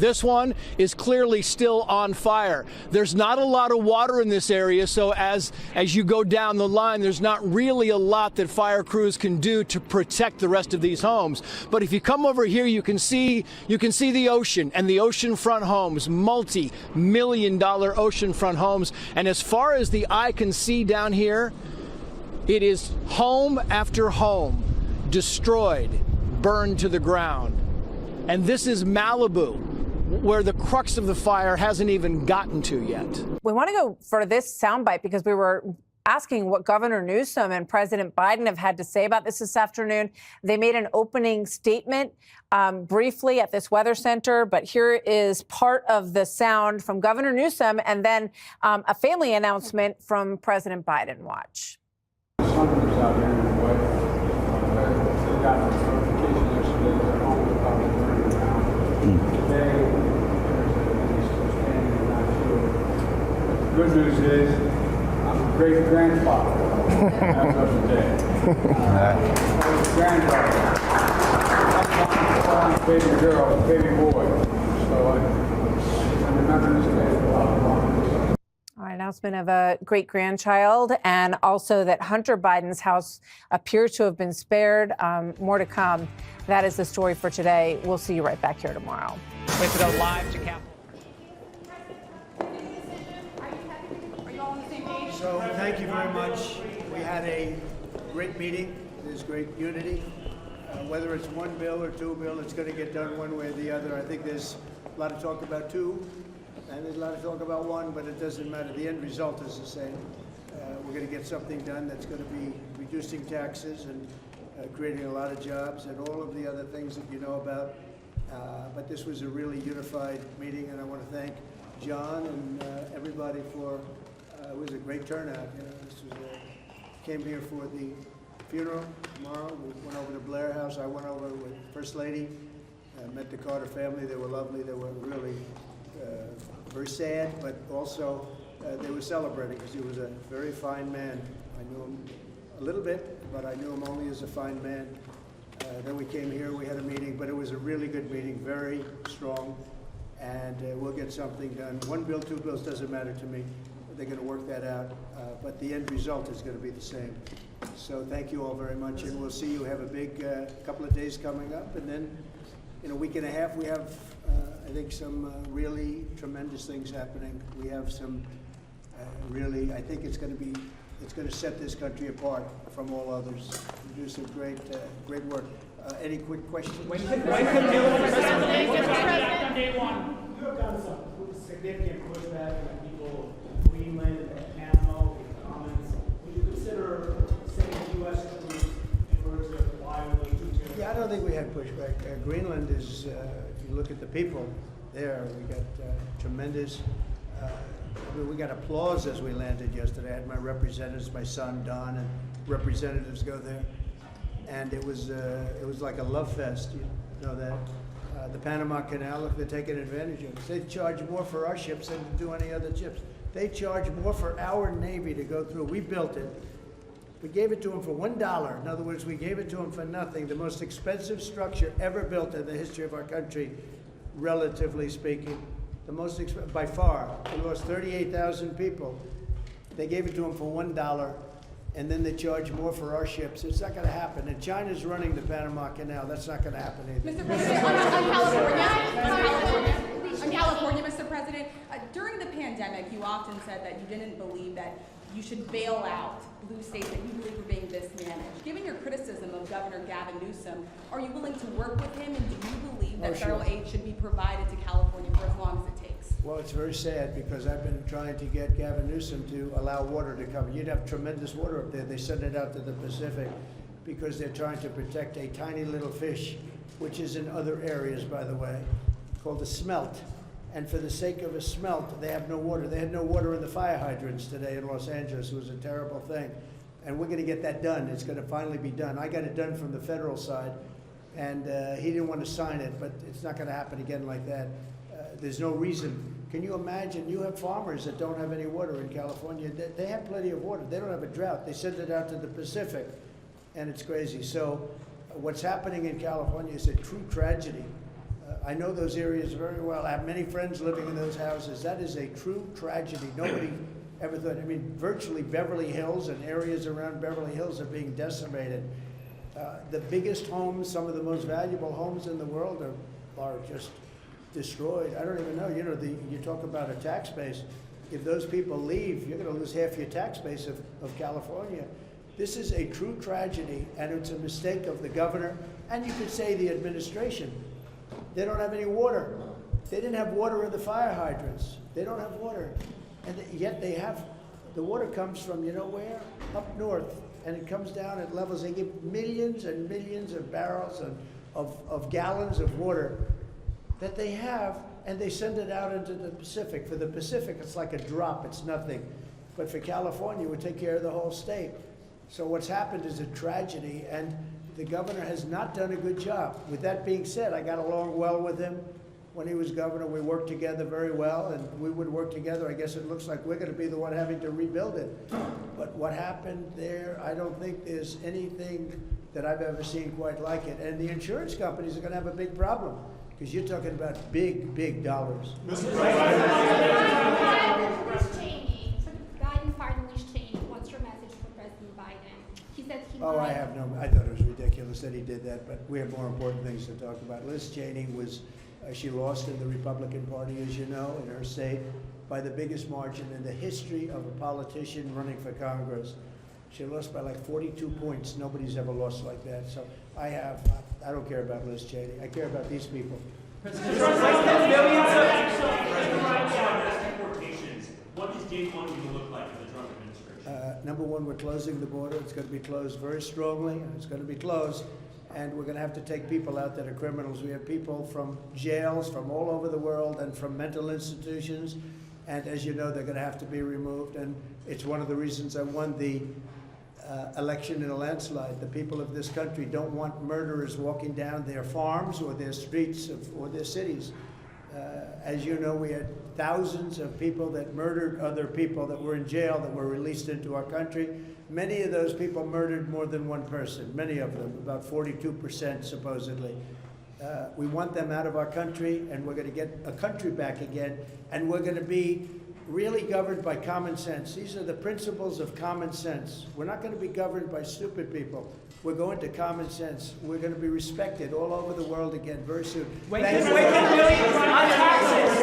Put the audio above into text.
This one is clearly still on fire. There's not a lot of water in this area, so as you go down the line, there's not really a lot that fire crews can do to protect the rest of these homes. But if you come over here, you can see the ocean and the oceanfront homes, multi-million-dollar oceanfront homes. And as far as the eye can see down here, it is home after home destroyed, burned to the ground. And this is Malibu, where the crux of the fire hasn't even gotten to yet. We want to go for this soundbite because we were asking what Governor Newsom and President Biden have had to say about this afternoon. They made an opening statement briefly at this weather center, but here is part of the sound from Governor Newsom and then a family announcement from President Biden. Watch. Hunters out here in the west, they got this notification yesterday that their home was probably burning down. Today, they're still standing and not sure. But the good news is, I'm a great grandfather as of today. Granddaughter. I'm a baby girl, baby boy. So I remember this day for a lot of long. Announcement of a great grandchild, and also that Hunter Biden's house appears to have been spared. More to come. That is the story for today. We'll see you right back here tomorrow. Let's go live to Capitol. So thank you very much. We had a great meeting. There's great unity. Whether it's one bill or two bill, it's going to get done one way or the other. I think there's a lot of talk about two. And there's a lot of talk about one, but it doesn't matter. The end result is the same. We're going to get something done that's going to be reducing taxes and creating a lot of jobs and all of the other things that you know about. But this was a really unified meeting, and I want to thank John and everybody for. It was a great turnout. You know, this was came here for the funeral tomorrow. We went over to Blair House. I went over with First Lady. Met the Carter family. They were lovely. They were really. Very sad, but also they were celebrating because he was a very fine man. I knew him a little bit, but I knew him only as a fine man. Then we came here, we had a meeting, but it was a really good meeting, very strong, and we'll get something done. One bill, two bills, doesn't matter to me. They're going to work that out, but the end result is going to be the same. So thank you all very much, and we'll see you. Have a big couple of days coming up, and then in a week and a half we have I think some really tremendous things happening. We have some really, I think it's going to set this country apart from all others. We do some great work. Any quick questions? When could President on day one? You have done some significant pushback from people in Greenland and Panama with comments. Would you consider sending U.S. troops in order to fly with those troops? Yeah, I don't think we had pushback. Greenland is, if you look at the people there, we got tremendous, we got applause as we landed yesterday. I had my representatives, my son Don, and representatives go there. And it was like a love fest, you know that. The Panama Canal, if they're taking advantage of it. They charge more for our ships than to do any other ships. They charge more for our Navy to go through. We built it. We gave it to them for $1. In other words, we gave it to them for nothing. The most expensive structure ever built in the history of our country, relatively speaking. The most expensive, by far. We lost 38,000 people. They gave it to them for $1, and then they charge more for our ships. It's not going to happen. And China's running the Panama Canal. That's not going to happen either. Mr. President, on California, Mr. President, during the pandemic, you often said that you didn't believe that you should bail out blue states that you believe were being mismanaged. Given your criticism of Governor Gavin Newsom, are you willing to work with him, and do you believe that federal aid should be provided to California for as long as it takes? Well, it's very sad because I've been trying to get Gavin Newsom to allow water to come. You'd have tremendous water up there. They send it out to the Pacific because they're trying to protect a tiny little fish, which is in other areas, by the way, called a smelt. And for the sake of a smelt, they have no water. They had no water in the fire hydrants today in Los Angeles. It was a terrible thing. And we're going to get that done. It's going to finally be done. I got it done from the federal side, and he didn't want to sign it, but it's not going to happen again like that. There's no reason. Can you imagine? You have farmers that don't have any water in California. They have plenty of water. They don't have a drought. They send it out to the Pacific, and it's crazy. So what's happening in California is a true tragedy I know those areas very well. I have many friends living in those houses. That is a true tragedy. Nobody ever thought. I mean, virtually Beverly Hills and areas around Beverly Hills are being decimated. The biggest homes, some of the most valuable homes in the world are just destroyed. I don't even know. You know, you talk about a tax base. If those people leave, you're going to lose half your tax base of California. This is a true tragedy, and it's a mistake of the governor, and you could say the administration. They don't have any water. They didn't have water in the fire hydrants. They don't have water. And yet they have, the water comes from, you know where? Up north. And it comes down at levels, they give millions and millions of barrels of gallons of water that they have, and they send it out into the Pacific. For the Pacific, it's like a drop, it's nothing. But for California, it would take care of the whole state. So what's happened is a tragedy, and the governor has not done a good job. With that being said, I got along well with him when he was governor. We worked together very well, and we would work together. I guess it looks like we're going to be the one having to rebuild it. But what happened there, I don't think there's anything that I've ever seen quite like it. And the insurance companies are going to have a big problem, because you're talking about big, big dollars. Liz Cheney, so Biden pardoned Liz Cheney. What's your message for President Biden? He said he Oh, might. I thought it was ridiculous that he did that, but we have more important things to talk about. Liz Cheney was, she lost in the Republican Party, as you know, in her state, by the biggest margin in the history of a politician running for Congress. She lost by like 42 points. Nobody's ever lost like that. So I don't care about Liz Cheney. I care about these people. Deportations. What does day one going to look like in the Trump administration? Number one, we're closing the border. It's going to be closed very strongly, and it's going to be closed. And we're going to have to take people out that are criminals. We have people from jails from all over the world and from mental institutions. And as you know, they're going to have to be removed. And it's one of the reasons I won the election in a landslide. The people of this country don't want murderers walking down their farms or their streets or their cities. As you know, we had thousands of people that murdered other people that were in jail that were released into our country. Many of those people murdered more than one person, many of them, about 42% supposedly. We want them out of our country, and we're going to get a country back again, and we're going to be really governed by common sense. These are the principles of common sense. We're not going to be governed by stupid people. We're going to common sense. We're going to be respected all over the world again very soon. When can millions on taxes?